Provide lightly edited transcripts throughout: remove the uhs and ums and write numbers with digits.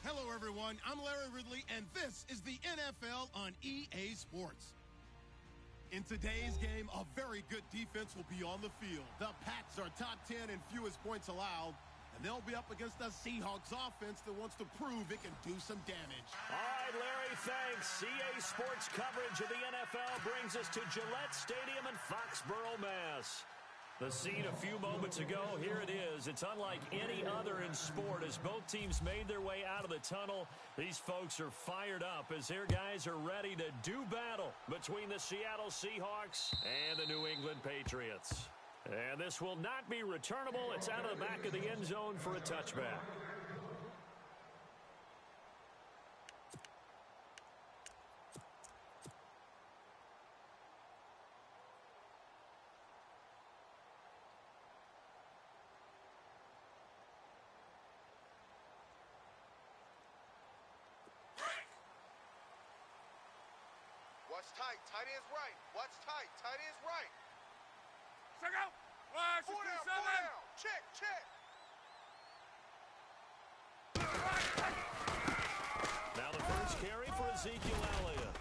Hello, everyone. I'm Larry Ridley, and this is the NFL on EA Sports. In today's game, a very good defense will be on the field. The Pats are top 10 in fewest points allowed, and they'll be up against a Seahawks offense that wants to prove it can do some damage. All right, Larry, thanks. EA Sports coverage of the NFL brings us to Gillette Stadium in Foxborough, Mass. The scene a few moments ago, here it is. It's unlike any other in sport as both teams made their way out of the tunnel. These folks are fired up as their guys are ready to do battle between the Seattle Seahawks and the New England Patriots. And this will not be returnable. It's out of the back of the end zone for a touchback. Watch tight. Tight end's right. Watch tight. Tight end's right. Check out. 4 down. 4 down. Check. Check. Now the first carry for Ezekiel Elliott.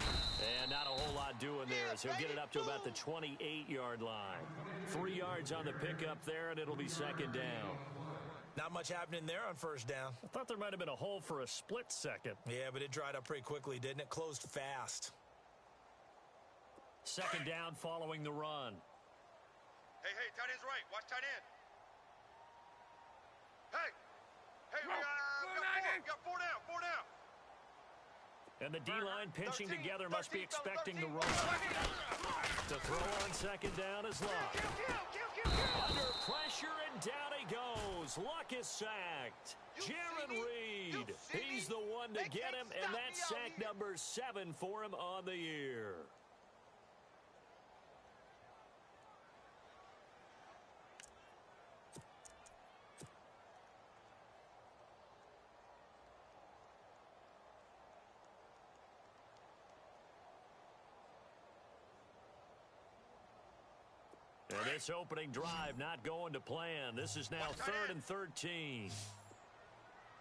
And not a whole lot doing there as he'll get it up to about the 28-yard line. 3 yards on the pickup there, and it'll be second down. Not much happening there on first down. I thought there might have been a hole for a split second. Yeah, but it dried up pretty quickly, didn't it? Closed fast. Second down following the run. Hey, tight end's right. Watch tight end. Hey, we got 4 down. 4 down. And the D-line pinching together must be expecting the run. To throw on second down is Luck. Under pressure, and down he goes. Luck is sacked. Jaron Reed, he's the one to get him, and that's sack number 7 for him on the year. And this opening drive not going to plan. This is now 3rd and 13.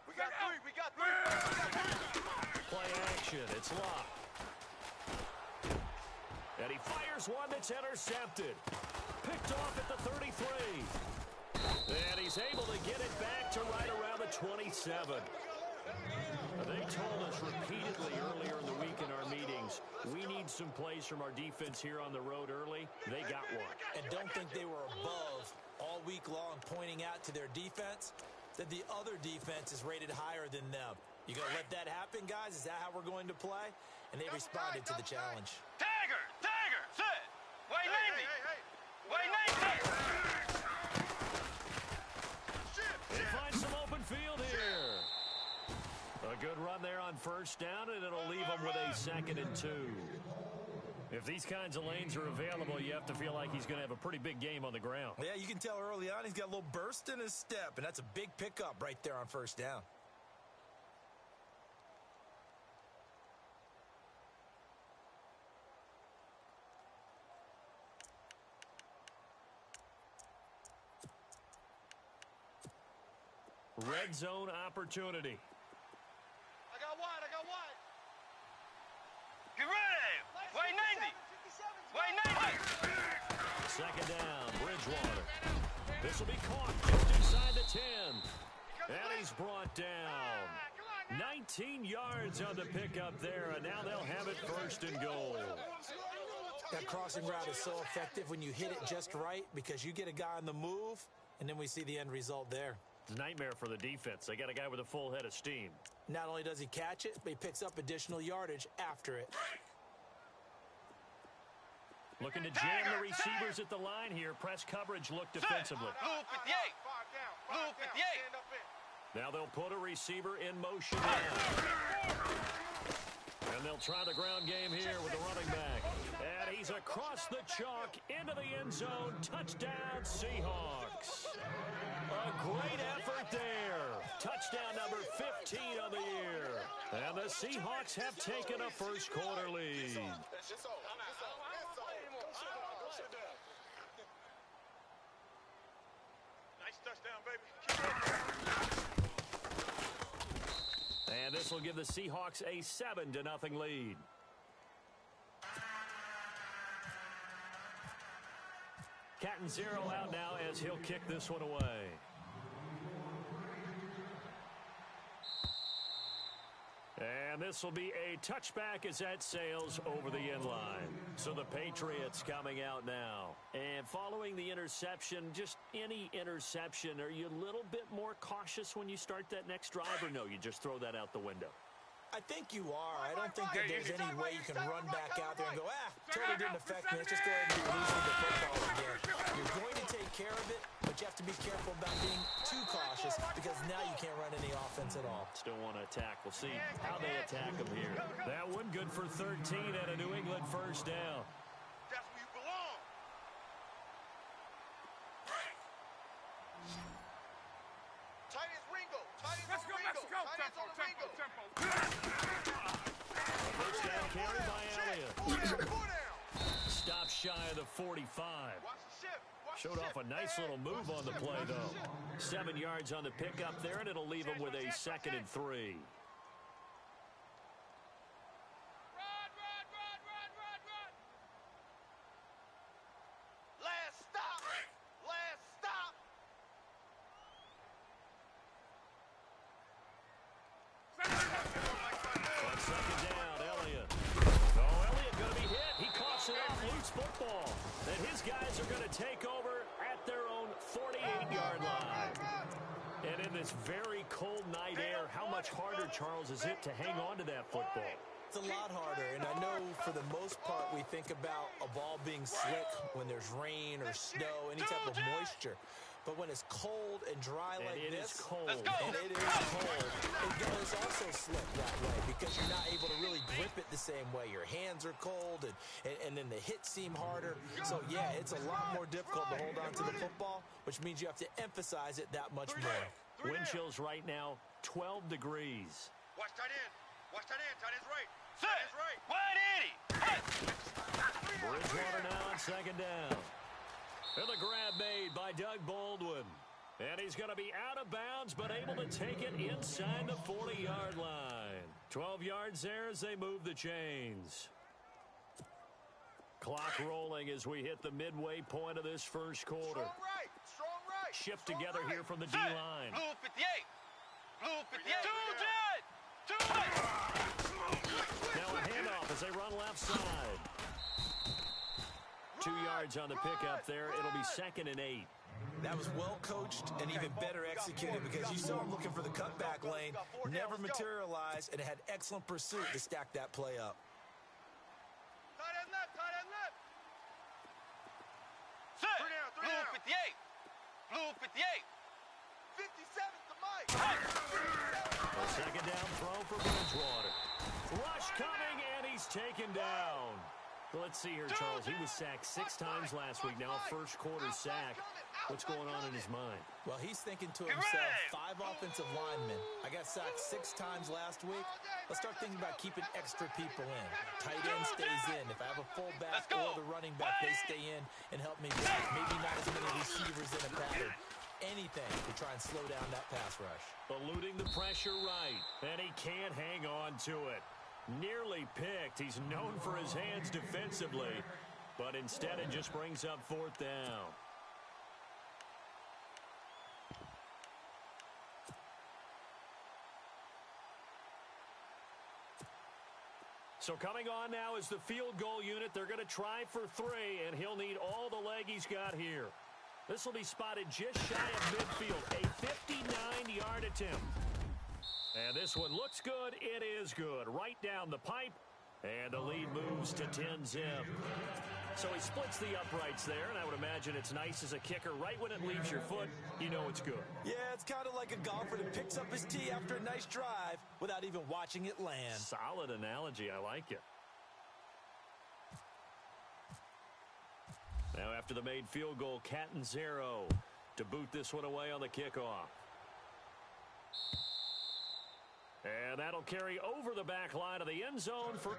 We got 3. Play action. It's Luck. And he fires one that's intercepted. Picked off at the 33. And he's able to get it back to right around the 27. They told us repeatedly earlier in the week in our meetings, we need some plays from our defense here on the road early. They got one. And don't think they were above all week long pointing out to their defense that the other defense is rated higher than them. You going to let that happen, guys? Is that how we're going to play? And they responded to the challenge. Tiger, sit. Wait, 90. Wait, 90. They find some open field here. A good run there on first down, and it'll leave them with a 2nd and 2. If these kinds of lanes are available, you have to feel like he's going to have a pretty big game on the ground. Yeah, you can tell early on he's got a little burst in his step, and that's a big pickup right there on first down. Red zone opportunity. I got wide. Get ready. Wait, 90. Wait, 90. Second down, Bridgewater. This will be caught just inside the 10. And he's brought down. 19 yards on the pickup there, and now they'll have it 1st and goal. That crossing route is so effective when you hit it just right because you get a guy on the move, and then we see the end result there. It's a nightmare for the defense. They got a guy with a full head of steam. Not only does he catch it, but he picks up additional yardage after it. Looking to jam the receivers at the line here. Press coverage look defensively. Blue 58. Blue 58. Now they'll put a receiver in motion now. And they'll try the ground game here with the running back. And he's across the chalk into the end zone. Touchdown, Seahawks. A great effort there. Touchdown number 15 on the year. And the Seahawks have taken a first quarter lead. Nice touchdown, baby. And this will give the Seahawks a 7-0 lead. Cat and zero out now as he'll kick this one away. And this will be a touchback as that sails over the end line. So the Patriots coming out now. And following the interception, just any interception, are you a little bit more cautious when you start that next drive, or no, you just throw that out the window? I think you are. I don't think that there's any way you can run back out there and go, totally didn't affect me. Let's just go ahead and be losing the football again. You're going to take care of it, but you have to be careful about being too cautious because now you can't run any offense at all. Still want to attack. We'll see how they attack them here. That one good for 13 and a New England first down. That's where you belong. Tight ends Ringo. Tight ends on Ringo. Tight ends on Ringo. First down carry by Elliott. Four down. Stop shy of the 45. Watch the shift. Showed off a nice little move on the play, though. 7 yards on the pickup there, and it'll leave him with a 2nd and 3. Last stop. Last stop. On 2nd down, Elliott. Oh, Elliott going to be hit. He coughs it off loose football. And his guys are going to take over at their own 48-yard line. And in this very cold night air, how much harder, Charles, is it to hang on to that football? It's a lot harder, and I know for the most part we think about a ball being slick when there's rain or snow, any type of moisture. But when it's cold and dry like and it this, is cold. and it is cold, it goes also slick that way because you're not able to really grip it the same way. Your hands are cold, and then the hits seem harder. So, yeah, it's a lot more difficult to hold on to the football, which means you have to emphasize it that much more. Wind chills right now, 12 degrees. Watch tight end. Watch tight end. Tight end's right. Set. Tight end's right. 180. Bridgewater now on 2nd down. And the grab made by Doug Baldwin. And he's going to be out of bounds, but able to take it inside the 40-yard line. 12 yards there as they move the chains. Clock rolling as we hit the midway point of this first quarter. Strong right. Strong right. Shift Strong together right. here from the Set. D-line. Blue 58. Blue 58. Two jet. Now a handoff as they run left side. 2 yards on the pickup there. It'll be 2nd and 8. That was well coached and even better executed because you saw him looking for the cutback lane, never materialized, and had excellent pursuit to stack that play up. Tight end left. Tight end left. Set. Three down. Blue 58. Blue 58. 57's the mic. A 2nd down throw for Bridgewater. Rush coming, and he's taken down. Well, let's see here, Charles. He was sacked 6 times last week. Now a first quarter sack. What's going on in his mind? Well, he's thinking to himself, 5 offensive linemen. I got sacked 6 times last week. Let's start thinking about keeping extra people in. Tight end stays in. If I have a fullback or the running back, they stay in and help me block. Maybe not as many receivers in a pattern. Anything to try and slow down that pass rush. Eluding the pressure right, and he can't hang on to it. Nearly picked. He's known for his hands defensively, but instead it just brings up 4th down. So coming on now is the field goal unit. They're going to try for 3, and he'll need all the leg he's got here. This will be spotted just shy of midfield. A 59-yard attempt. And this one looks good. It is good. Right down the pipe. And the lead moves to 10-zip. So he splits the uprights there, and I would imagine it's nice as a kicker. Right when it leaves your foot, you know it's good. Yeah, it's kind of like a golfer that picks up his tee after a nice drive without even watching it land. Solid analogy. I like it. Now after the made field goal, Cat and 0 to boot this one away on the kickoff. And that'll carry over the back line of the end zone for...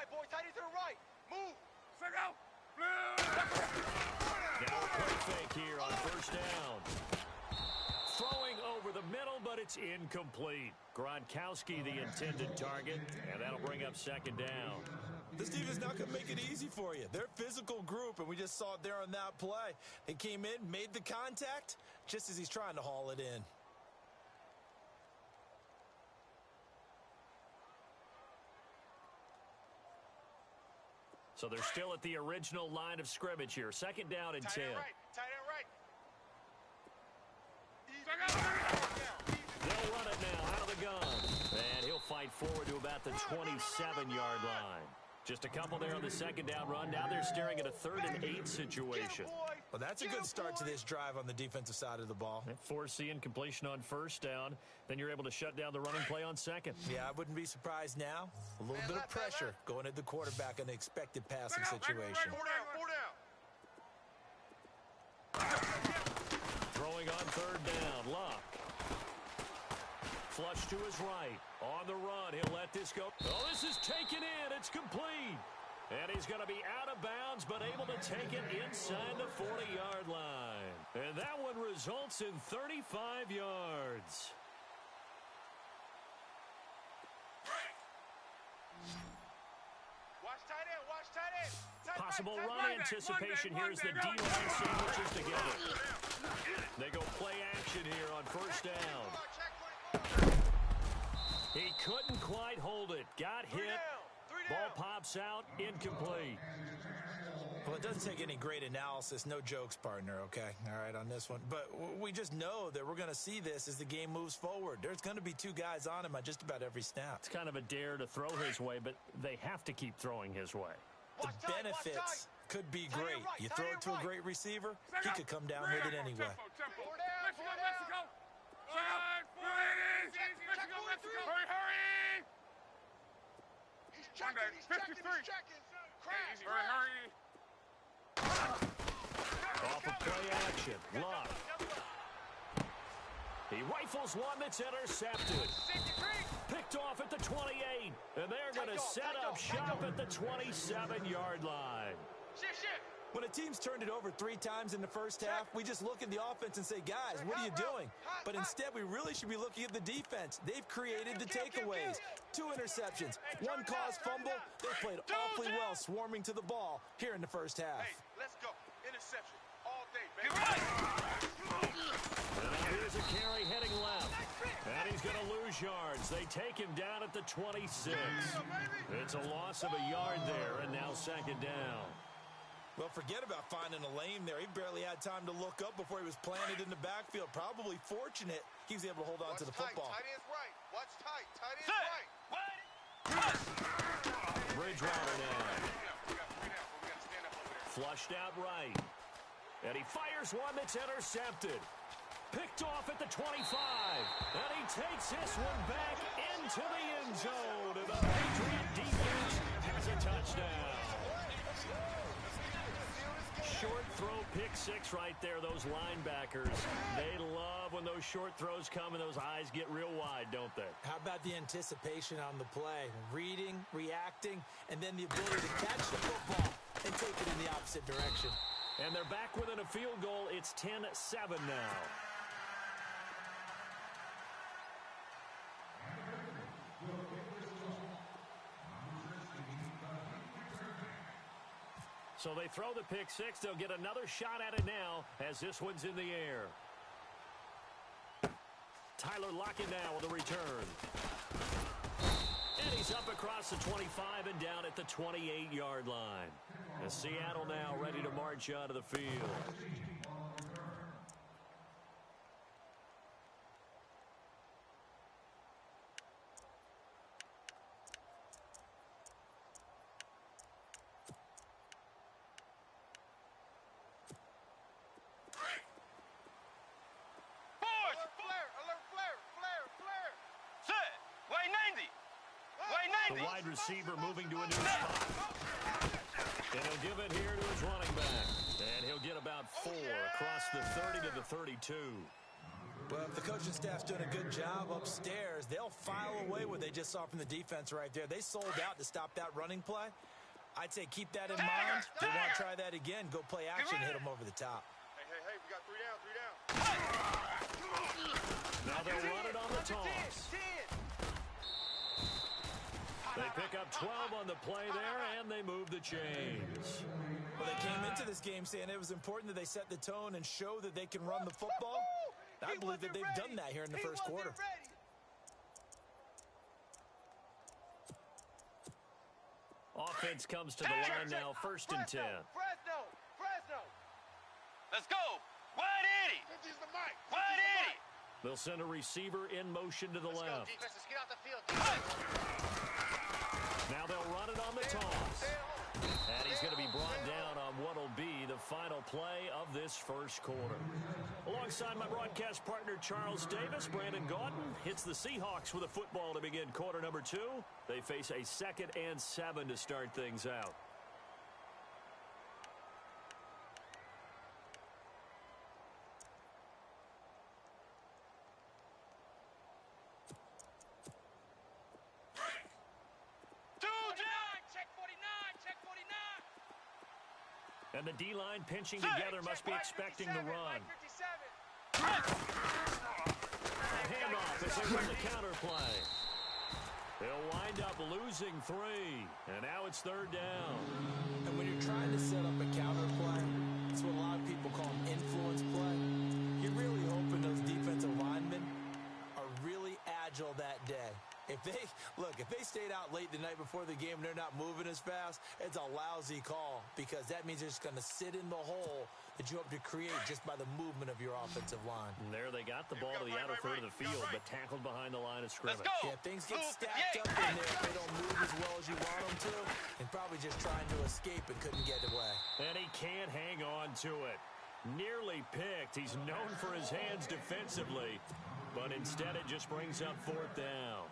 right, boy. Tight end to the right. Move. Now a quick fake here on first down. Throwing over the middle, but it's incomplete. Gronkowski, the intended target, and that'll bring up second down. This defense not going to make it easy for you. They're a physical group, and we just saw it there on that play. They came in, made the contact, just as he's trying to haul it in. So they're still at the original line of scrimmage here. Second down and 10. Tight end right. Tight end right. They'll run it now out of the gun. And he'll fight forward to about the 27-yard line. Just a couple there on the second down run. Now they're staring at a 3rd and 8 situation. Well, that's a good start to this drive on the defensive side of the ball. Forcing completion on first down. Then you're able to shut down the running play on second. Yeah, I wouldn't be surprised now. A little bit of pressure going at the quarterback in the expected passing situation. 4 down. Throwing on third down. Luck. Flush to his right. On the run, he'll let this go. Oh, this is taken in. It's complete. And he's going to be out of bounds, but able to take it inside the 40-yard line. And that one results in 35 yards. Watch tight end. Watch tight end. Possible run anticipation here as the D-line sandwiches together. They go play action here on first down. He couldn't quite hold it. Got hit. Ball pops out. Incomplete. Well, it doesn't take any great analysis. No jokes, partner, okay? All right, on this one. But we just know that we're going to see this as the game moves forward. There's going to be 2 guys on him on just about every snap. It's kind of a dare to throw his way, but they have to keep throwing his way. The benefits could be great. You throw it to a great receiver, he could come down with it anyway. Off of play action. Luck. He rifles one that's intercepted. Picked off at the 28. And they're going to set up shop at the 27-yard line. When a team's turned it over 3 times in the first half, we just look at the offense and say, guys, what are you doing? But instead, we really should be looking at the defense. They've created the takeaways. 2 interceptions, 1 caused fumble. They played awfully well swarming to the ball here in the first half. Hey, let's go. Interception all day, baby. And now here's a carry heading left. And he's going to lose yards. They take him down at the 26. It's a loss of a yard there, and now second down. Well, forget about finding a lane there. He barely had time to look up before he was planted in the backfield. Probably fortunate he was able to hold on to the football. Tight end's right. Watch tight. Tight end's right. Bridgewater now. Flushed out right. And he fires one that's intercepted. Picked off at the 25. And he takes this one back into the end zone. And the Patriot defense has a touchdown. Short throw, pick 6 right there. Those linebackers, they love when those short throws come and those eyes get real wide, don't they? How about the anticipation on the play? Reading, reacting, and then the ability to catch the football and take it in the opposite direction. And they're back within a field goal. It's 10-7 now. So they throw the pick 6. They'll get another shot at it now as this one's in the air. Tyler Lockett now with a return. And he's up across the 25 and down at the 28-yard line. And Seattle now ready to march out of the field. The wide receiver moving to a new spot. And he'll give it here to his running back. And he'll get about 4 across the 30 to the 32. Well, if the coaching staff's doing a good job upstairs, they'll file away what they just saw from the defense right there. They sold out to stop that running play. I'd say keep that in mind. If they want to try that again, go play action and hit them over the top. Hey, we got 3 down, 3 down. Now they'll run it on the toss. They pick up 12 on the play there, and they move the chains. Well, they came into this game saying it was important that they set the tone and show that they can run the football. I believe that they've done that here in the first quarter. Offense comes to the line now, 1st and 10. Fresno. Let's go. Wide 80. Wide 80. They'll send a receiver in motion to the Let's go, left. defense. Let's get out the field. Now they'll run it on the toss. And he's going to be brought down on what will be the final play of this first quarter. Alongside my broadcast partner, Charles Davis, Brandon Gaudin hits the Seahawks with a football to begin quarter number 2. They face a 2nd and 7 to start things out. And the D-line pinching together must be expecting the run. A handoff as they run the counter play. They'll wind up losing 3. And now it's 3rd down. And when you're trying to set up a counter play, it's what a lot of people call an influence play. You're really hoping those defensive linemen are really agile that day. If they stayed out late the night before the game and they're not moving as fast, it's a lousy call because that means they're just going to sit in the hole that you hope to create just by the movement of your offensive line. And there they got the ball to the outer third of the field, but tackled behind the line of scrimmage. Yeah, things get stacked up in there if they don't move as well as you want them to, and probably just trying to escape and couldn't get away. And he can't hang on to it. Nearly picked. He's known for his hands defensively, but instead it just brings up 4th down.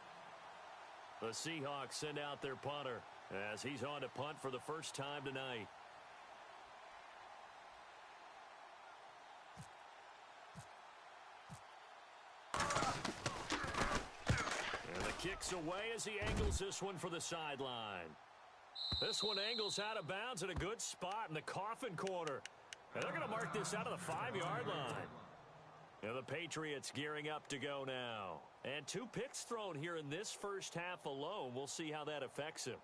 The Seahawks send out their punter as he's on to punt for the first time tonight. And the kick's away as he angles this one for the sideline. This one angles out of bounds at a good spot in the coffin corner. And they're going to mark this out of the 5-yard line. And the Patriots gearing up to go now. And 2 picks thrown here in this first half alone. We'll see how that affects him.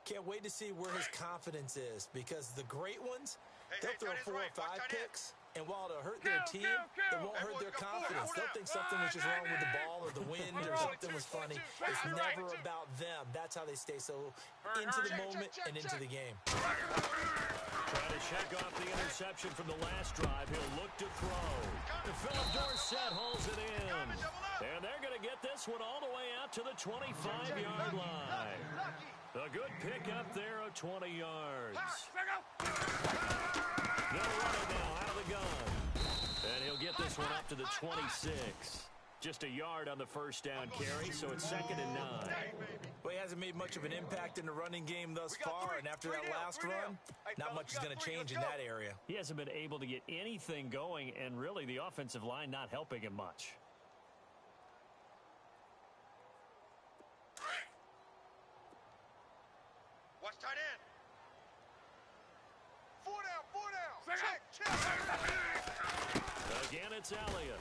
Can't wait to see where his confidence is because the great ones, they'll throw 4 or 5 picks, and while it'll hurt their team, it won't hurt their confidence. They'll think something was just wrong with the ball or the wind or something was funny. It's never about them. That's how they stay so into the moment and into the game. Trying to check off the interception from the last drive. He'll look to throw. And Philip Dorsett hauls it in. And they're going to get this one all the way out to the 25-yard line. A good pick up there of 20 yards. They'll run it now out of the gun. And he'll get this one up to the 26. Just a yard on the first down carry, so it's 2nd and 9. Well, he hasn't made much of an impact in the running game thus far, and after that last run, not much is going to change in that area. He hasn't been able to get anything going, and really the offensive line not helping him much. Watch tight end. 4 down. Check. Again, it's Elliott.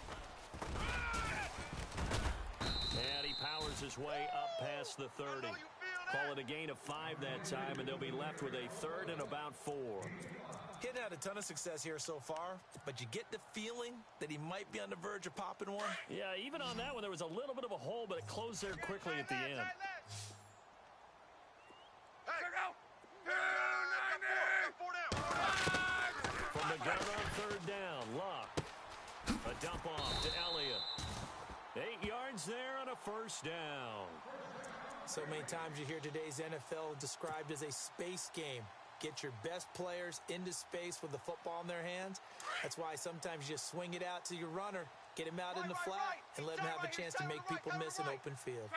And he powers his way up past the 30. Call it a gain of 5 that time, and they'll be left with a 3rd and about 4. He hadn't had a ton of success here so far, but you get the feeling that he might be on the verge of popping one. Yeah, even on that one, there was a little bit of a hole, but it closed there quickly at the end. From the gun on 3rd down, Luck. A dump off to Elliott. 8 yards there on a 1st down. So many times you hear today's NFL described as a space game. Get your best players into space with the football in their hands. That's why sometimes you just swing it out to your runner, get him out in the flat, and let him have a chance to make people miss an open field.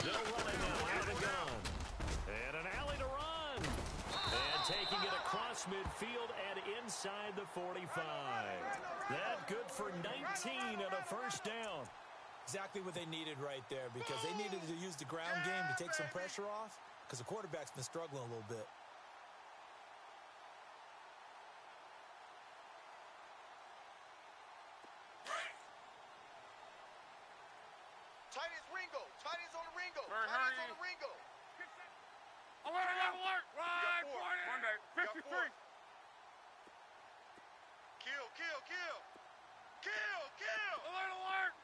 They'll run it now out of the gun. And an alley to run. And taking it across midfield and inside inside the 45. That good for 19 and a first down. Exactly what they needed right there, because they needed to use the ground game to take some pressure off, because the quarterback's been struggling a little bit. Tight ends Ringo. Tight ends on the Ringo. Hurry, Tight ends hurry. on the Ringo. Alert! Right, four. Monday, 53. Kill. Alert!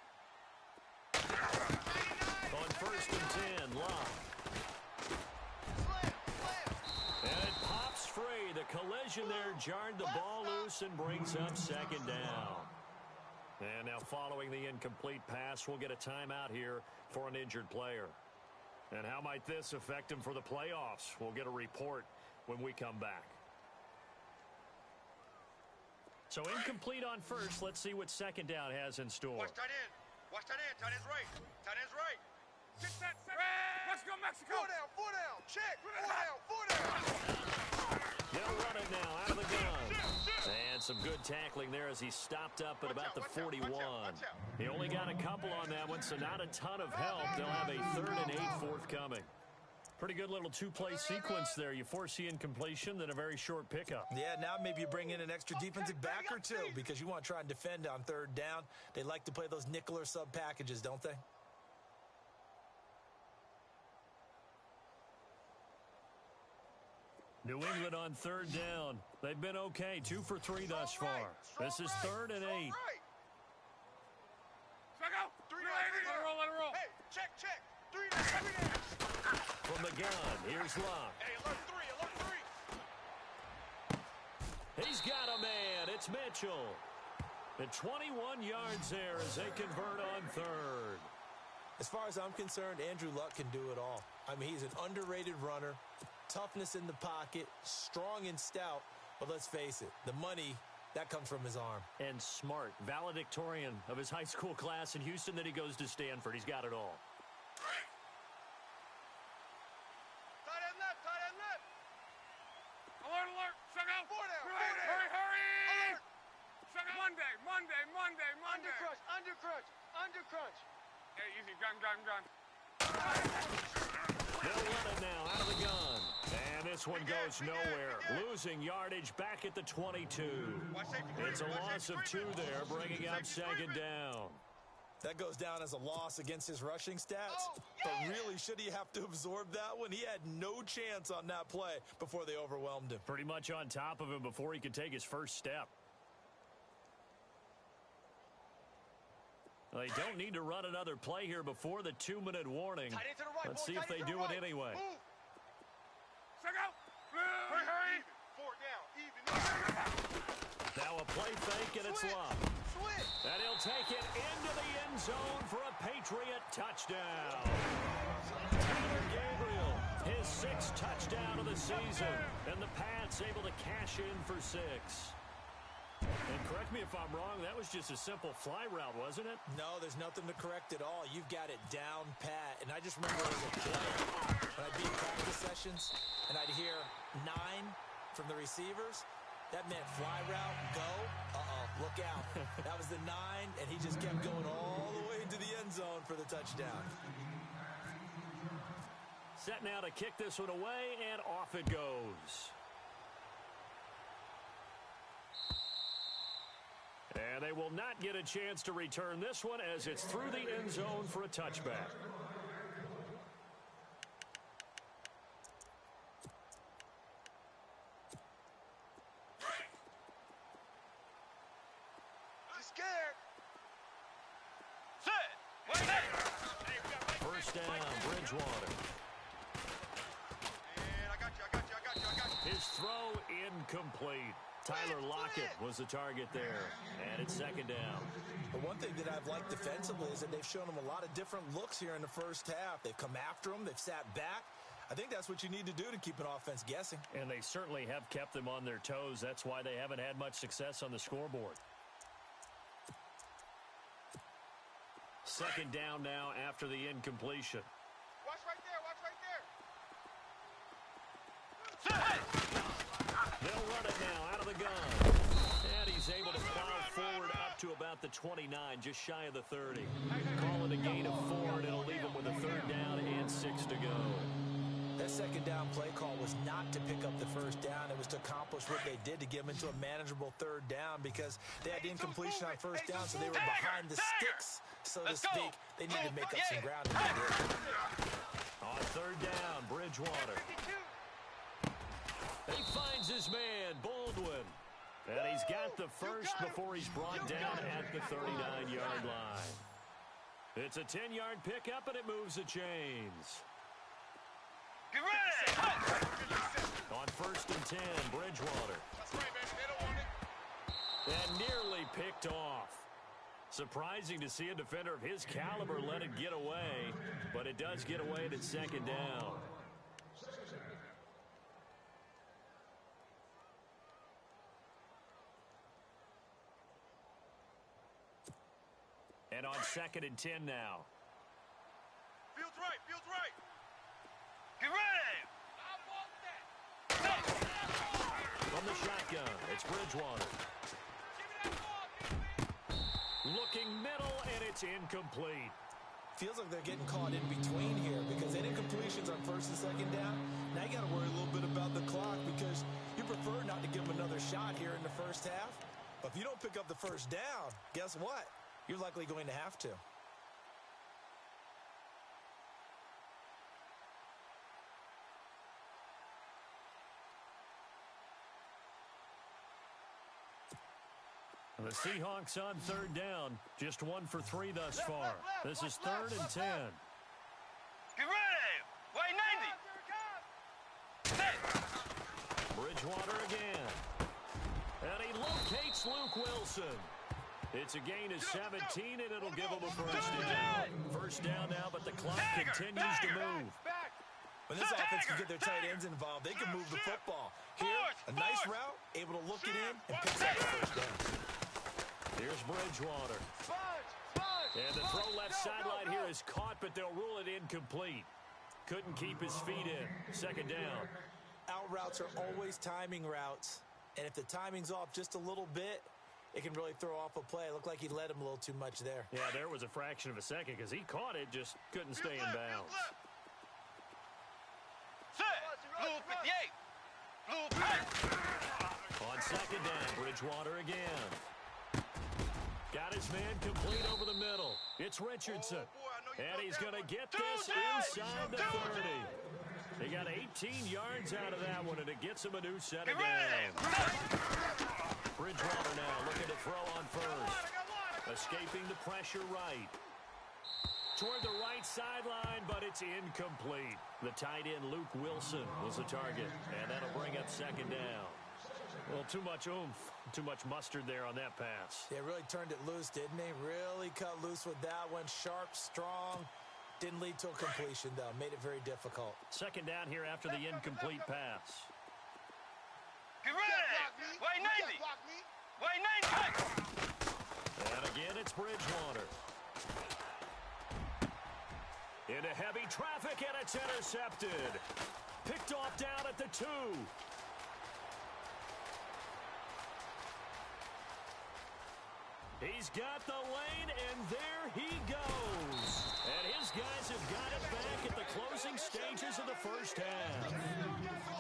On first and 10, Locke. Slam. And it pops free. The collision there jarred the ball loose and brings up second down. And now following the incomplete pass, we'll get a timeout here for an injured player. And how might this affect him for the playoffs? We'll get a report when we come back. So incomplete on first. Let's see what second down has in store. Watch tight end. Tight end's right. Get that second. Let's go, Mexico. Four down. Check. Four down. They'll run it now out of the gun. And some good tackling there as he stopped up at about the 41. He only got a couple on that one, so not a ton of help. They'll have a 3rd and 8 forthcoming. Pretty good little two-play sequence there. You force the incompletion, then a very short pickup. Yeah, now maybe you bring in an extra defensive back or two, because you want to try and defend on 3rd down. They like to play those nickel or sub packages, don't they? New England on 3rd down. They've been okay, 2 for 3 thus far. This is 3rd and 8. Let it roll. Hey, check. 3 down. From the gun, here's Locke. Hey, alert 3. He's got a man. It's Mitchell. At 21 yards there as they convert on 3rd. As far as I'm concerned, Andrew Luck can do it all. I mean, he's an underrated runner. Toughness in the pocket, strong and stout, but let's face it, the money, that comes from his arm. And smart, valedictorian of his high school class in Houston, then he goes to Stanford. He's got it all. Tight end left. Alert. Check out. Four down. Hurry. Check out. Monday. Under crunch. Hey, easy. Gun. They'll run it now out of the gun. And this one goes nowhere. Losing yardage back at the 22. It's a loss of 2 there, bringing up second down. That goes down as a loss against his rushing stats. But really, should he have to absorb that one? He had no chance on that play before they overwhelmed him. Pretty much on top of him before he could take his first step. They don't need to run another play here before the 2-minute warning. Let's see if they do it anyway. Check out. Hurry. 4 down. Even. Now a play fake, and it's Locke. And he'll take it into the end zone for a Patriot touchdown. Taylor Gabriel, his 6th touchdown of the season. And the Pats able to cash in for 6. And correct me if I'm wrong, that was just a simple fly route, wasn't it? No, there's nothing to correct at all. You've got it down pat. And I just remember as a player, when I'd be in practice sessions, and I'd hear 9 from the receivers, that meant fly route, go, look out. That was the 9, and he just kept going all the way into the end zone for the touchdown. Set now to kick this one away, and off it goes. And they will not get a chance to return this one as it's through the end zone for a touchback. Scared. First down, Bridgewater. And I got you. His throw incomplete. Tyler Lockett was the target there, and it's second down. But one thing that I've liked defensively is that they've shown him a lot of different looks here in the first half. They've come after him. They've sat back. I think that's what you need to do to keep an offense guessing. And they certainly have kept them on their toes. That's why they haven't had much success on the scoreboard. Second down now after the incompletion. Watch right there. They'll run it now out of the gun. he's able to plow forward up to about the 29, just shy of the 30. Call it a gain of 4, and it'll leave him with a 3rd down and 6 to go. That 2nd down play call was not to pick up the 1st down. It was to accomplish what they did, to get them into a manageable 3rd down, because they had the incompletion on 1st down, so they were behind the sticks, so to speak. They needed to make up some ground, and they did. On 3rd down, Bridgewater. He finds his man, Baldwin. And he's got the 1st before he's brought down at the 39-yard line. It's a 10-yard pickup, and it moves the chains. Get ready! On 1st and 10, Bridgewater. That's right, baby. They don't want it. And nearly picked off. Surprising to see a defender of his caliber let it get away, but it does get away at its 2nd down. And on 2nd and 10 now. Field's right. Field's right. Get ready! From the shotgun, it's Bridgewater. Looking middle, and it's incomplete. Feels like they're getting caught in between here, because any incompletions on 1st and 2nd down, now you got to worry a little bit about the clock, because you prefer not to give them another shot here in the 1st half. But if you don't pick up the 1st down, guess what? You're likely going to have to. The Seahawks on 3rd down. Just 1 for 3 thus far. This is 3rd and 10. Get ready! Wait, 90! Bridgewater again. And he locates Luke Wilson. It's a gain of 17, and it'll give him a 1st down. 1st down now, but the clock continues to move. When this offense can get their tight ends involved, they can move the football. Here, a nice route, able to look it in, and picks up the 1st down. Here's Bridgewater. And the throw left sideline here is caught, but they'll rule it incomplete. Couldn't keep his feet in. 2nd down. Out routes are always timing routes, and if the timing's off just a little bit, it can really throw off a play. It looked like he led him a little too much there. Yeah, there was a fraction of a second because he caught it, just couldn't stay in bounds. Blue 58. Blue 58. On 2nd down, Bridgewater again. Got his man complete over the middle. It's Richardson. And he's going to get this inside the 30. He got 18 yards out of that one, and it gets him a new set of downs. Bridgewater now looking to throw on 1st. Escaping the pressure right. Toward the right sideline, but it's incomplete. The tight end, Luke Wilson, was the target, and that'll bring up 2nd down. Well, too much oomph, too much mustard there on that pass. Yeah, really turned it loose, didn't he? Really cut loose with that one. Sharp, strong. Didn't lead to a completion, though. Made it very difficult. 2nd down here after the incomplete pass. Get ready! Wait, 90! Wait, 90! And again, it's Bridgewater. Into heavy traffic, and it's intercepted. Picked off down at the 2. He's got the lane, and there he goes. And his guys have got it back at the closing stages of the 1st half.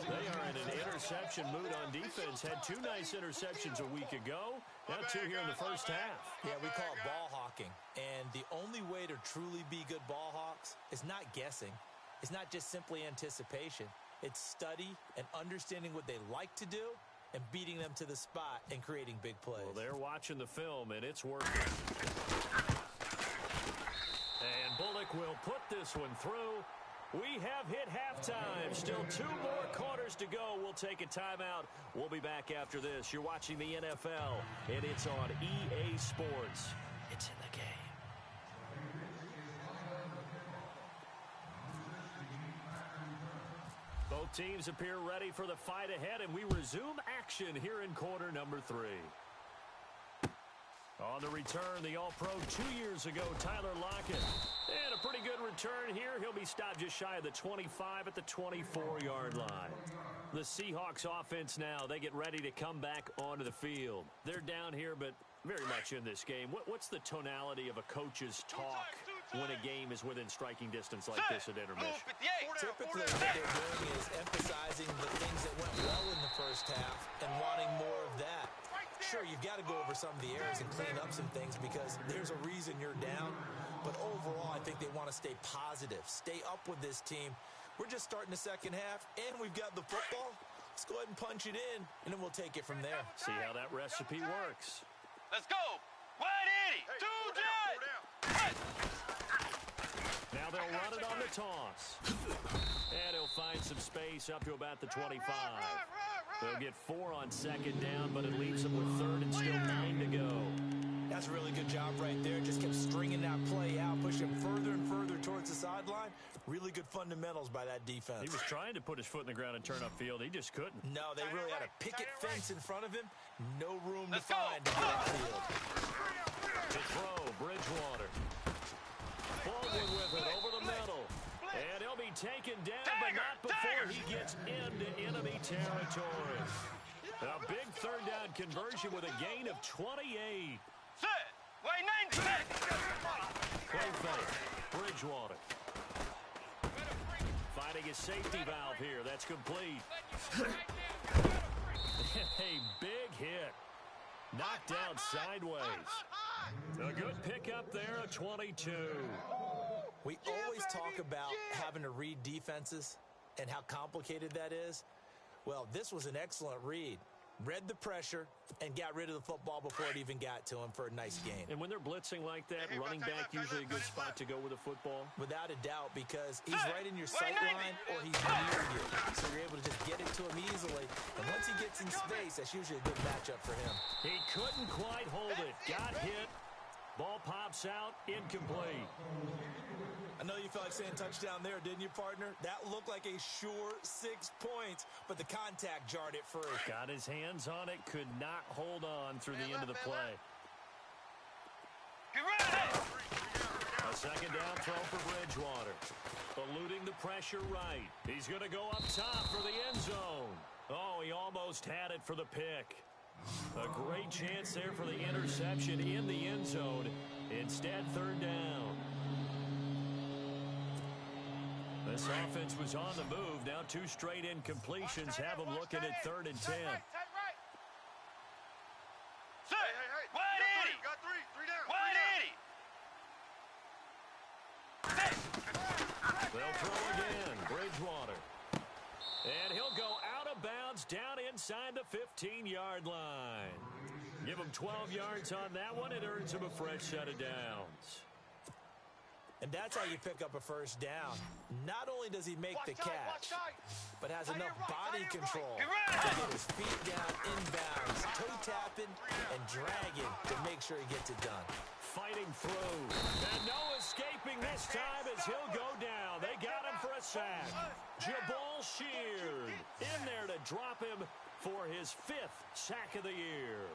They are in an interception mood on defense. Had 2 nice interceptions a week ago. Now 2 here in the 1st half. Yeah, we call it ball hawking. And the only way to truly be good ball hawks is not guessing. It's not just simply anticipation. It's study and understanding what they like to do and beating them to the spot and creating big plays. Well, they're watching the film, and it's working. And Bullock will put this one through. We have hit halftime. Still 2 more quarters to go. We'll take a timeout. We'll be back after this. You're watching the NFL, and it's on EA Sports. It's in the game. Both teams appear ready for the fight ahead, and we resume action here in quarter number 3. On the return, the All-Pro 2 years ago, Tyler Lockett. And a pretty good return here. He'll be stopped just shy of the 25 at the 24-yard line. The Seahawks offense now, they get ready to come back onto the field. They're down here, but very much in this game. What's the tonality of a coach's talk when a game is within striking distance like this at intermission? Typically, what they're doing is emphasizing the things that went well in the first half and wanting more of that. Sure, you've got to go over some of the errors and clean up some things because there's a reason you're down. But overall, I think they want to stay positive, stay up with this team. We're just starting the second half, and we've got the football. Let's go ahead and punch it in, and then we'll take it from there. See how that recipe works. Let's go. 180. Two jet. Now they'll run it on the toss. And he'll find some space up to about the 25. They'll get 4 on second down, but it leaves them with third and still 9 to go. That's a really good job right there. Just kept stringing that play out, pushing further and further towards the sideline. Really good fundamentals by that defense. He was trying to put his foot in the ground and turn upfield. He just couldn't. No, they really had a picket fence in front of him. No room to find to get upfield. To throw, Bridgewater. Baldwin with it over the middle. And he'll be taken down, but not before he gets into enemy territory. A big third down conversion with a gain of 28. Wait, 90. Play fake. Bridgewater. Finding a safety valve here. That's complete. A big hit. Knocked down sideways. A good pickup there, a 22. We always talk about having to read defenses and how complicated that is. Well, this was an excellent read. Read the pressure and got rid of the football before it even got to him for a nice gain. And when they're blitzing like that, running back usually a good spot to go with the football? Without a doubt, because he's right in your sight line or he's near you. So you're able to just get it to him easily. And once he gets in space, that's usually a good matchup for him. He couldn't quite hold it. Got hit. Ball pops out. Incomplete. I know you felt like saying touchdown there, didn't you, partner? That looked like a sure 6 points, but the contact jarred it free. Got his hands on it, could not hold on through the end of the play. A second down throw for Bridgewater. Eluding the pressure right. He's going to go up top for the end zone. Oh, he almost had it for the pick. A great chance there for the interception in the end zone. Instead, third down. This offense was on the move. Now 2 straight incompletions have them looking at 3rd and 10. Hey, 180. Got three down. 180. They'll throw again. Bridgewater. And he'll go out of bounds down inside the 15-yard line. Give him 12 yards on that one. It earns him a fresh set of downs. And that's how you pick up a first down. Not only does he make the catch, but has enough body control to get his feet down inbounds, toe tapping and dragging to make sure he gets it done. Fighting through. And no escaping this time as he'll go down. They got him for a sack. Jabal Sheard in there to drop him for his 5th sack of the year.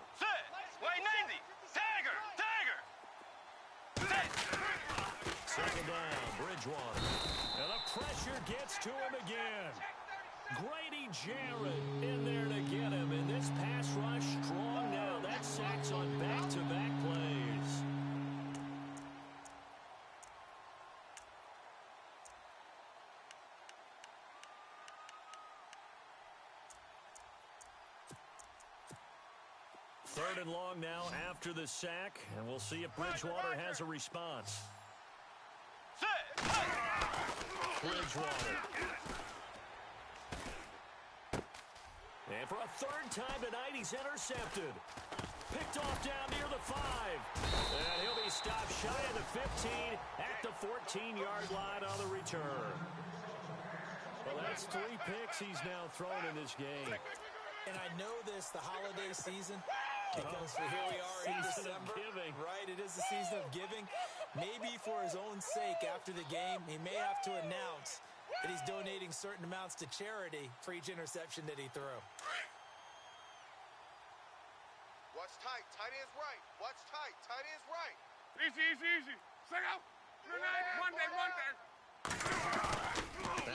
Wait, 90. Tiger. Second down, Bridgewater. And the pressure gets to him again. Grady Jarrett in there to get him. And this pass rush strong now. That sack's on back-to-back plays. Third and long now after the sack. And we'll see if Bridgewater has a response. Bridgewater. And for a 3rd time tonight, he's intercepted. Picked off down near the 5. And he'll be stopped shy of the 15 at the 14-yard line on the return. Well, that's 3 picks he's now thrown in this game. And I know this, the holiday season, because here we are in December, right? It is the season of giving. Maybe for his own sake after the game, he may have to announce that he's donating certain amounts to charity for each interception that he threw. Watch tight. tight. Tight end's right. Watch tight. Tight end's right. Easy, easy, easy. Single. One day, one day.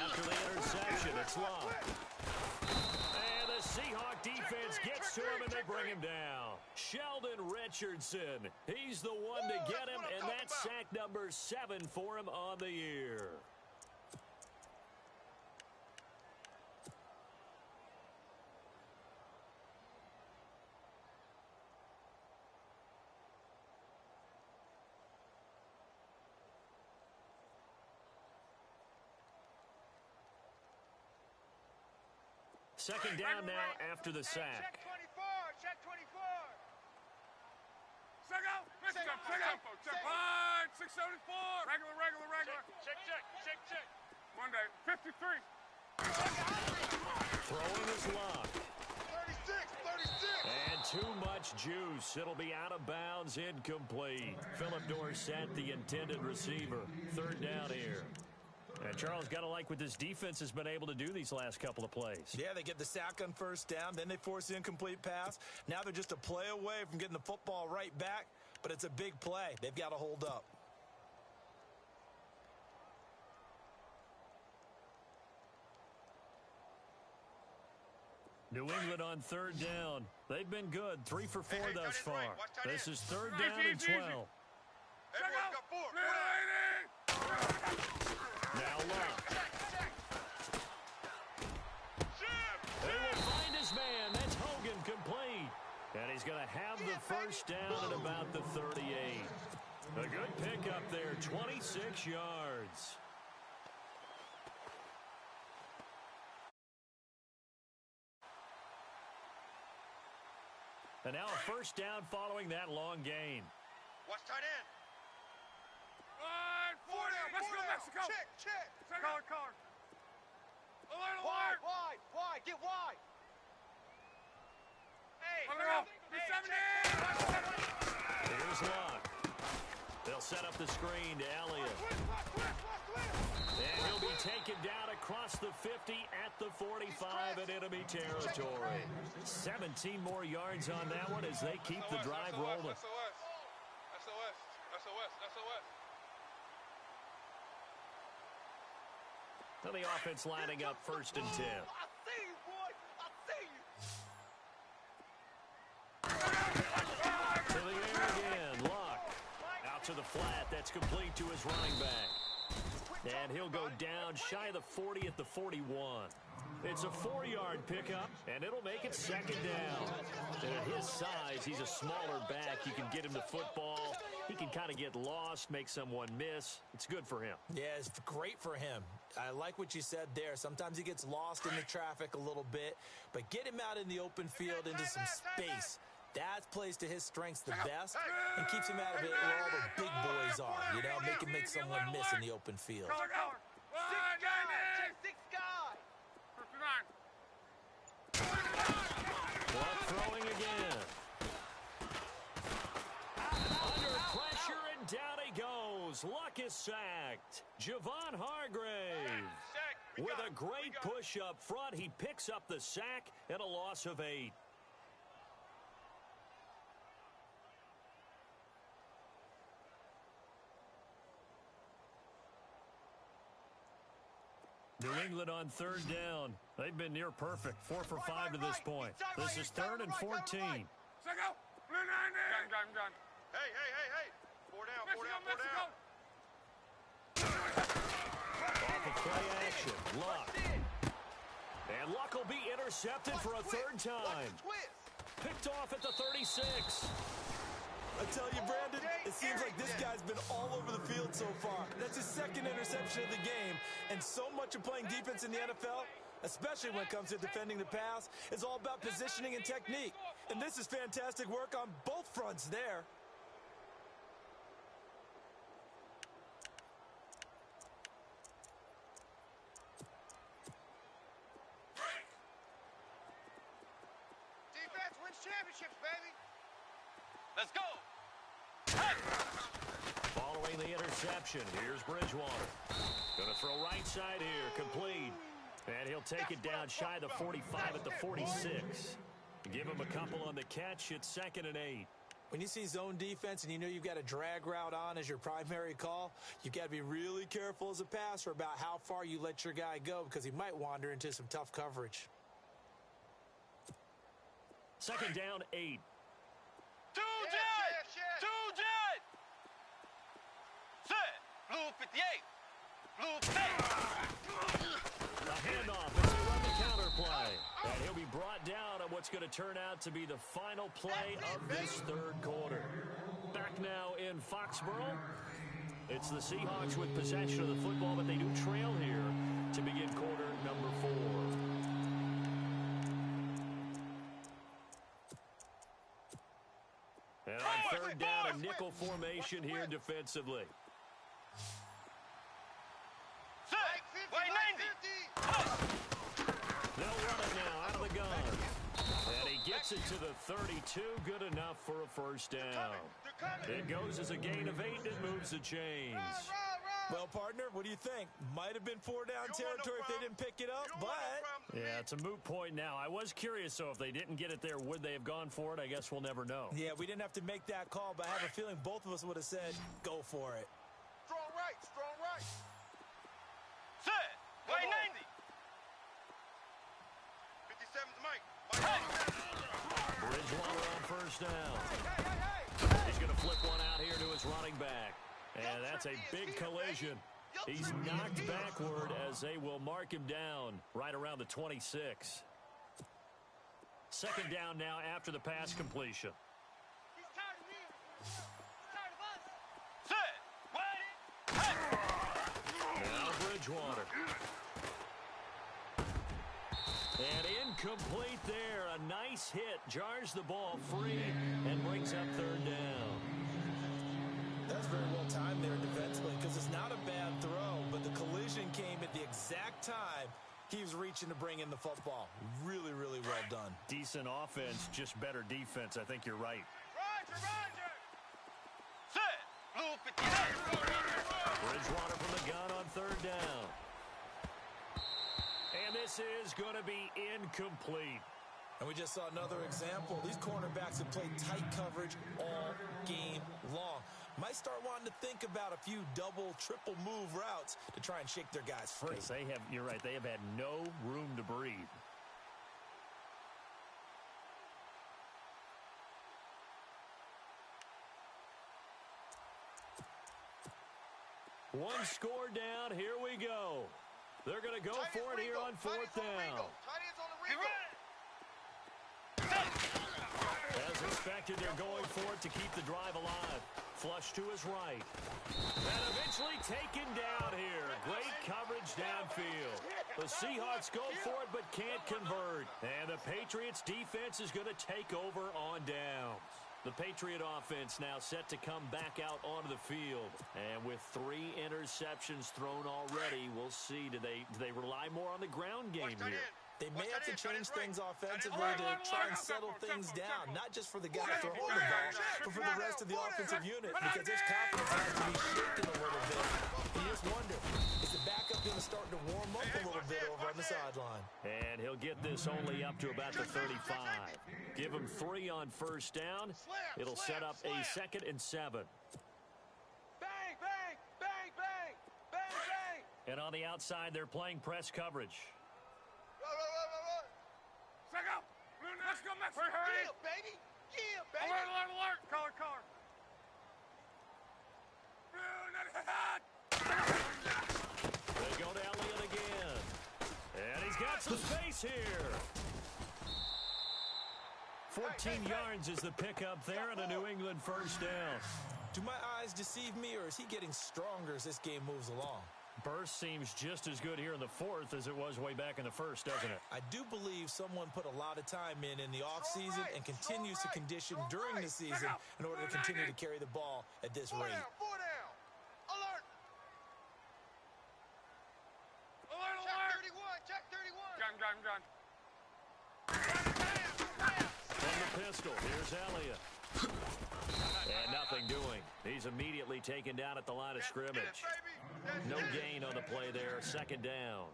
After the interception, it's long. And the Seahawk defense gets to him, and they bring him down. Sheldon Richardson, he's the one to get him, and that's sack number 7 for him on the year. Second down now after the sack. Check 24, check 24. Single, check. 674. Regular. Check. One day, 53. Throwing his lock. 36. And too much juice. It'll be out of bounds, incomplete. Philip Dorsett, the intended receiver. Third down here. And Charles, got to like what this defense has been able to do these last couple of plays. Yeah, they get the sack on first down, then they force the incomplete pass. Now they're just a play away from getting the football right back, but it's a big play. They've got to hold up. New England on third down. They've been good, 3 for 4 thus far. This is third down and 12. Everyone's got 4. Now Locke. They will find his man. That's Hogan, complete. And he's going to have the first down at about the 38. A good pickup there, 26 yards. And now a first down following that long gain. Watch tight end. 40. Let's go, Mexico. Check. Color. Alert. Wide. Get wide. Hey. 70. Here's Locke. They'll set up the screen to Elliott. And he'll be taken down across the 50 at the 45 in enemy territory. 17 more yards on that one as they keep the drive rolling. SOS. And the offense lining up first and 10. I see you, boy. I see you. To the air again. Locke. Out to the flat. That's complete to his running back. And he'll go down shy of the 40 at the 41. It's a 4-yard pickup, and it'll make it second down. And at his size, he's a smaller back. You can get him the football. He can kind of get lost, make someone miss. It's good for him. Yeah, it's great for him. I like what you said there. Sometimes he gets lost in the traffic a little bit, but get him out in the open field into some space. That plays to his strengths the best and keeps him out of it where all the big boys are. You know, make someone miss in the open field. Color. 6 guy. 59. Luck throwing again. Under pressure, and down he goes. Luck is sacked. Javon Hargrave. With a great push up front, he picks up the sack and a loss of 8. New England on third down. They've been near perfect. 4 for 5 to this point. This is third and 14. Gun. Hey. 4 down. Off of play action. Luck. And Luck will be intercepted for a third time. Picked off at the 36. I tell you, Brandon, it seems like this guy's been all over the field so far. That's his second interception of the game. And so much of playing defense in the NFL, especially when it comes to defending the pass, is all about positioning and technique. And this is fantastic work on both fronts there. Defense wins championships, baby. Let's go. Following the interception, here's Bridgewater. Going to throw right side here, complete. And he'll take it down shy of the 45 at the 46. Give him a couple on the catch. It's 2nd and 8. When you see zone defense and you know you've got a drag route on as your primary call, you've got to be really careful as a passer about how far you let your guy go because he might wander into some tough coverage. 2nd down, 8. Two jet! Set! Blue 58! Blue 58! A handoff as they run the counter play. And he'll be brought down on what's going to turn out to be the final play of this 3rd quarter. Back now in Foxborough. It's the Seahawks with possession of the football, but they do trail here to begin quarter number 4. And on 3rd down, a nickel formation here defensively. They'll run it now out of the gun. And he gets it to the 32. Good enough for a 1st down. It goes as a gain of 8 and it moves the chains. Well, partner, what do you think? Might have been 4-down territory if they didn't pick it up, but... Yeah, it's a moot point now. I was curious, so if they didn't get it there, would they have gone for it? I guess we'll never know. Yeah, we didn't have to make that call, but I have a feeling both of us would have said, go for it. Strong right, strong right. Set! Way 90! 57's Mike. Bridgewater on 1st down. He's going to flip one out here to his running back. And that's a big collision. He's knocked backward as they will mark him down right around the 26. 2nd down now after the pass completion. Set! Now Bridgewater. And incomplete there. A nice hit. Jars the ball free and brings up 3rd down. That's very well timed there defensively because it's not a bad throw, but the collision came at the exact time he was reaching to bring in the football. Really, really well done. Decent offense, just better defense. I think you're right. Roger! Set! Blue 58! Bridgewater from the gun on 3rd down. And this is going to be incomplete. And we just saw another example. These cornerbacks have played tight coverage all game long. Might start wanting to think about a few double, triple move routes to try and shake their guys free. You're right, they have had no room to breathe. One score down, here we go. They're going to go for it here on 4th down. As expected, they're going for it to keep the drive alive. Flush to his right. And eventually taken down here. Great coverage downfield. The Seahawks go for it but can't convert. And the Patriots defense is going to take over on downs. The Patriot offense now set to come back out onto the field. And with 3 interceptions thrown already, we'll see. Do they rely more on the ground game here? They may have to change things offensively to try and settle things down, not just for the guy throwing the ball, but for the rest of the offensive unit, because his confidence has to be shaken a little bit. You just wonder, is the backup going to start to warm up a little bit over on the sideline? And he'll get this only up to about the 35. Give him 3 on 1st down. It'll set up a 2nd and 7. Bang, bang, bang, bang, bang, bang. And on the outside, they're playing press coverage. Let's go, Mexico. Hurry, Yeah, baby. Yeah, baby. Alert. Color. They go to Elliott again. And he's got some space here. 14 yards is the pickup there and a New England 1st down. Do my eyes deceive me, or is he getting stronger as this game moves along? Burst seems just as good here in the 4th as it was way back in the 1st, doesn't it? I do believe someone put a lot of time in the offseason and continues to condition during the season in order to continue to carry the ball at this rate. 4 down. Alert. Check 31. Gun. From the pistol, here's Elliott. And nothing doing. He's immediately taken down at the line of scrimmage. No gain on the play there. 2nd down.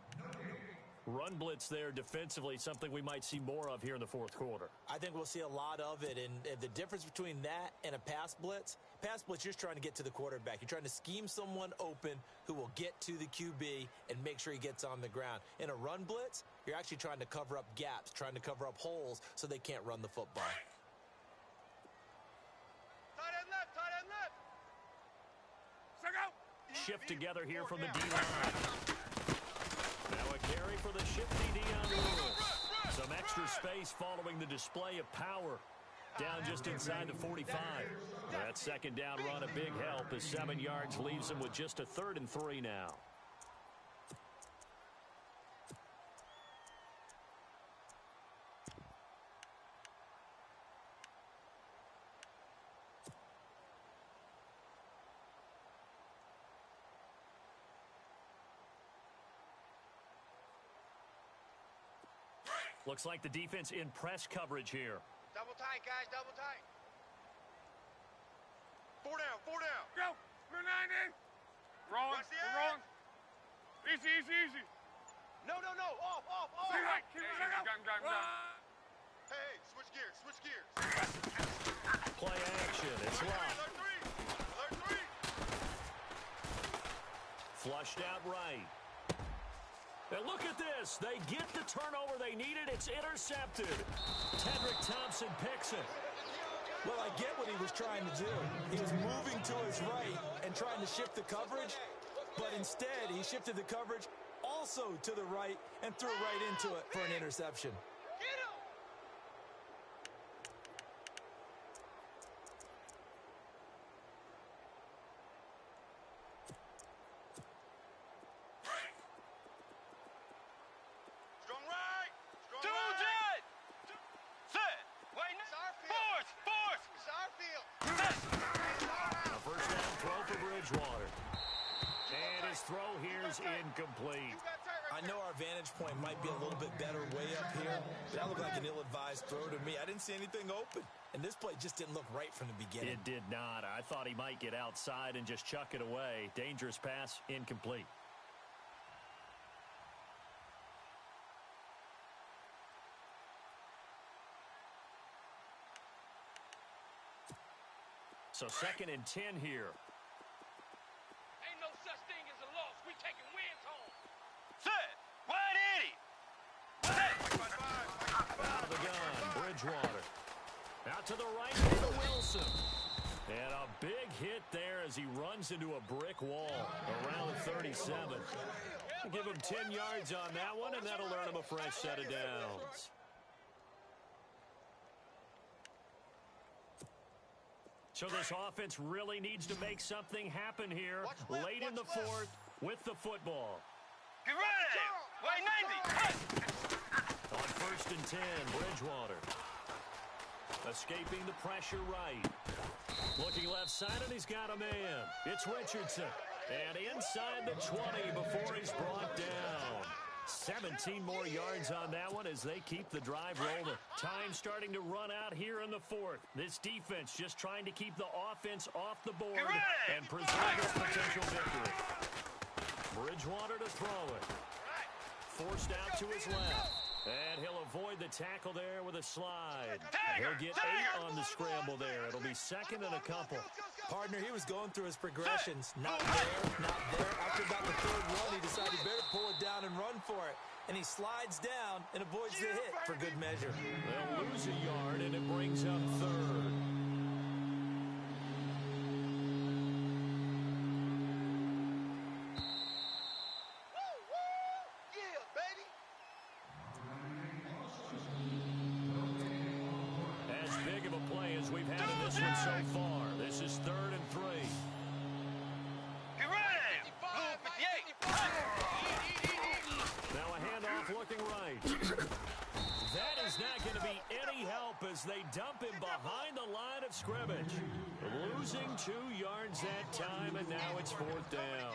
Run blitz there defensively, something we might see more of here in the fourth quarter. I think we'll see a lot of it, and the difference between that and a pass blitz, you're just trying to get to the quarterback. You're trying to scheme someone open who will get to the QB and make sure he gets on the ground. In a run blitz, you're actually trying to cover up gaps, trying to cover up holes so they can't run the football. Tight end left, tight end left. Shift together here from the D-line. Now a carry for the shifty Dion Lewis. Some extra space following the display of power. Down just inside the 45. That second down run, a big help as 7 yards leaves him with just a 3rd and 3 now. Looks like the defense in press coverage here. Double tight, guys, double tight. 4 down, 4 down. Go. We're 90. Wrong. Watch the Wrong. edge. Easy. No, off. Keep it going. Hey, switch gears. Play action. It's locked. Alert 3. Flushed out right. And look at this. They get the turnover they needed. It's intercepted. Tedrick Thompson picks it. Well, I get what he was trying to do. He was moving to his right and trying to shift the coverage, but instead he shifted the coverage also to the right and threw right into it for an interception. Incomplete. I know our vantage point might be a little bit better way up here, but that looked like an ill-advised throw to me. I didn't see anything open, and this play just didn't look right from the beginning. It did not. I thought he might get outside and just chuck it away. Dangerous pass, incomplete. So 2nd and 10 here. Ain't no such thing as a loss. We taking wins home. Set. Wide Eddie. Out of the gun, Bridgewater. Out to the right to Wilson. And a big hit there as he runs into a brick wall around the 37. Give him 10 yards on that one, and that'll earn him a fresh set of downs. So this offense really needs to make something happen here late in the 4th with the football. Get ready. Wide 90. On 1st and 10, Bridgewater. Escaping the pressure right. Looking left side, and he's got a man. It's Richardson. And inside the 20 before he's brought down. 17 more yards on that one as they keep the drive rolling. Time starting to run out here in the 4th. This defense just trying to keep the offense off the board and preserve this potential victory. Bridgewater to throw it. Forced out to his left. And he'll avoid the tackle there with a slide. He'll get 8 on the scramble there. It'll be 2nd and a couple. Partner, he was going through his progressions. Not there, not there. After about the 3rd run, he decided he better pull it down and run for it. And he slides down and avoids the hit for good measure. They'll lose a yard, and it brings up 3rd. As big of a play as we've had in this one so far. This is 3rd and 3. Get ready. 58. Now a handoff looking right. That is not going to be any help as they dump him behind the line of scrimmage. Losing 2 yards that time, and now it's 4th down.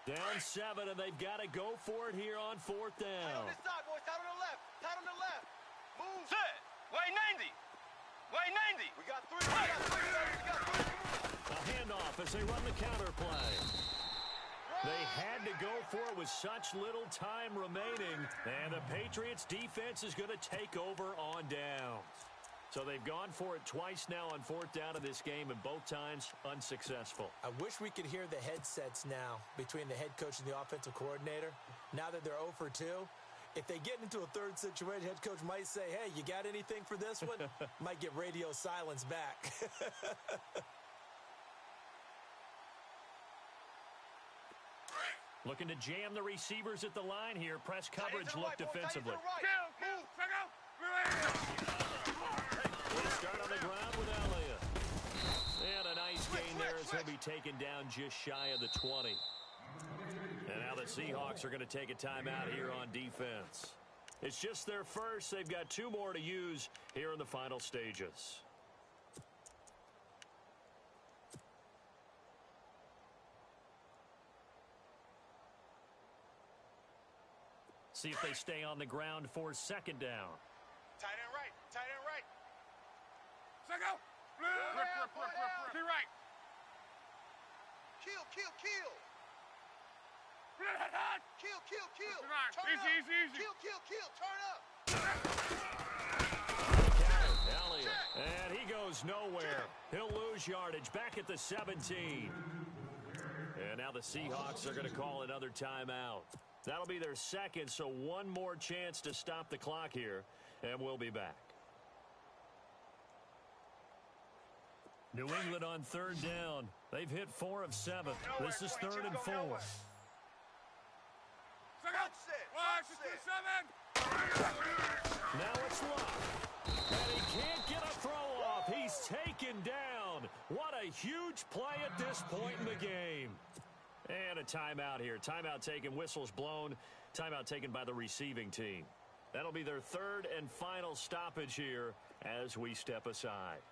Down 7, and they've got to go for it here on 4th Tight down. on this side, boys. Tight on the left. Tight on the left. Move. Set. Way 90. Way 90. We got 3. We got 3. We got 3. A handoff as they run the counter play. They had to go for it with such little time remaining, and the Patriots defense is going to take over on downs. So they've gone for it twice now on 4th down in this game, and both times unsuccessful. I wish we could hear the headsets now between the head coach and the offensive coordinator. Now that they're 0 for 2, if they get into a third situation, head coach might say, hey, you got anything for this one? Might get radio silence back. Looking to jam the receivers at the line here. Press coverage look defensively. We'll start on the ground with Elliott. And a nice gain there as he'll be taken down just shy of the 20. And now the Seahawks are going to take a timeout here on defense. It's just their first. They've got 2 more to use here in the final stages. See if they stay on the ground for 2nd down. Tight end right. Tight end right. Go. To right. Kill. Kill. Turn Easy. Turn up. Elliott. And he goes nowhere. He'll lose yardage back at the 17. And now the Seahawks are going to call another timeout. That'll be their second, so one more chance to stop the clock here, and we'll be back. New England on 3rd down. They've hit 4 of 7. This is 3rd and 4. Now it's Luck. And he can't get a throw off. He's taken down. What a huge play at this point in the game. And a timeout here. Timeout taken, whistles blown. Timeout taken by the receiving team. That'll be their 3rd and final stoppage here as we step aside.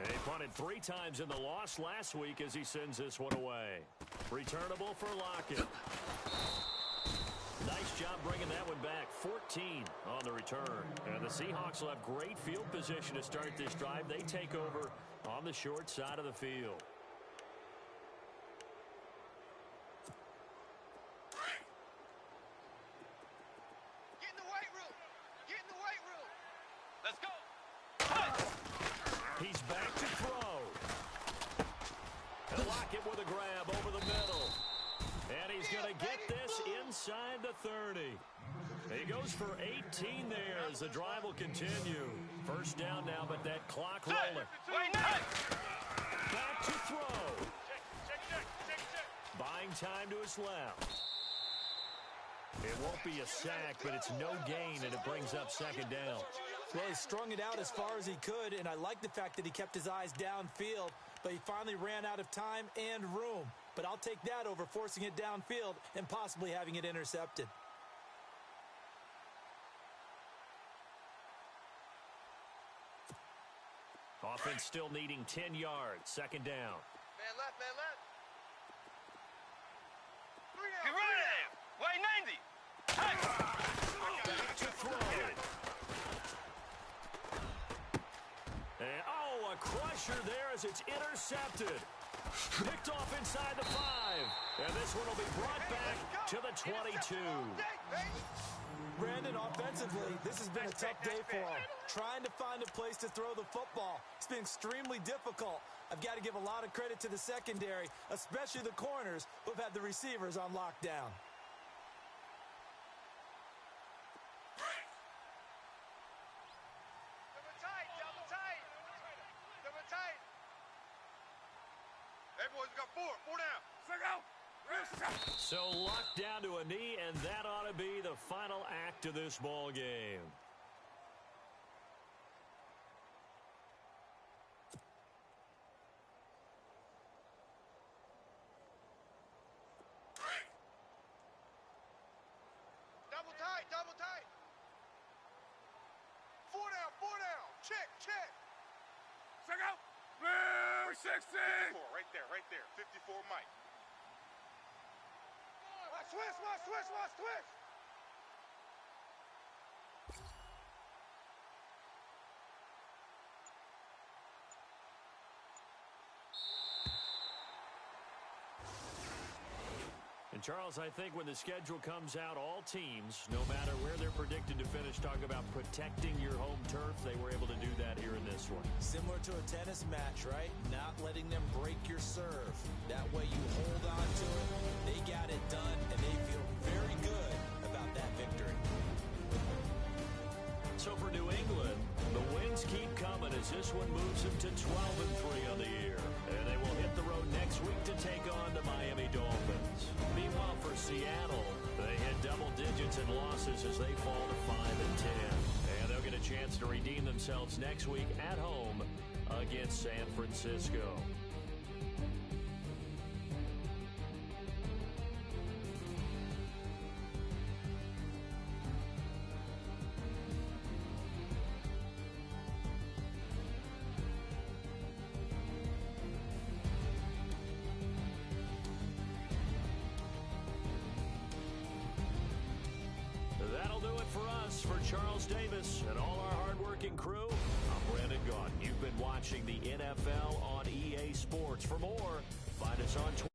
And he punted 3 times in the loss last week as he sends this one away. Returnable for Lockett. Nice job bringing that one back. 14 on the return. And the Seahawks will have great field position to start this drive. They take over on the short side of the field. Get in the weight room. Get in the weight room. Let's go. He's back to throw. And Lockett with a grab over the middle. And he's going to get this inside the 30. He goes for 18 there as the drive will continue. 1st down now, but that clock rolling. Back to throw. Buying time to his left. It won't be a sack, but it's no gain, and it brings up 2nd down. Well, he strung it out as far as he could, and I like the fact that he kept his eyes downfield, but he finally ran out of time and room. But I'll take that over forcing it downfield and possibly having it intercepted. Offense still needing 10 yards. 2nd down. Man left. 3 down. Get rid of him. Way 90. Back to throw. And, a crusher there as it's intercepted. Picked off inside the 5. And this one will be brought back to the 22. Brandon, offensively, this has been a tough day for him. Trying to find a place to throw the football. It's been extremely difficult. I've got to give a lot of credit to the secondary, especially the corners who have had the receivers on lockdown. Double tight. Hey, boys, we got 4 down. So locked down to a knee, and that ought to be the final act of this ball game. Double tight. 4 down. Check. check out. Blue 60. 54, right there. 54 Mike. Watch twist. And, Charles, I think when the schedule comes out, all teams, no matter where they're predicted to finish, talk about protecting your home turf. They were able to do that here in this one. Similar to a tennis match, right? Not letting them break your serve. That way you hold on to it. They got it done, and they feel very good about that victory. So for New England, the wins keep coming as this one moves them to 12-3 on the year. And they will hit the road next week to take on the Miami Dolphins. Meanwhile, for Seattle, they hit double digits in losses as they fall to 5-10. And they'll get a chance to redeem themselves next week at home against San Francisco. That'll do it for us. For Charles Davis and all our hard-working crew, I'm Brandon Gaudin. You've been watching the NFL on EA Sports. For more, find us on Twitter.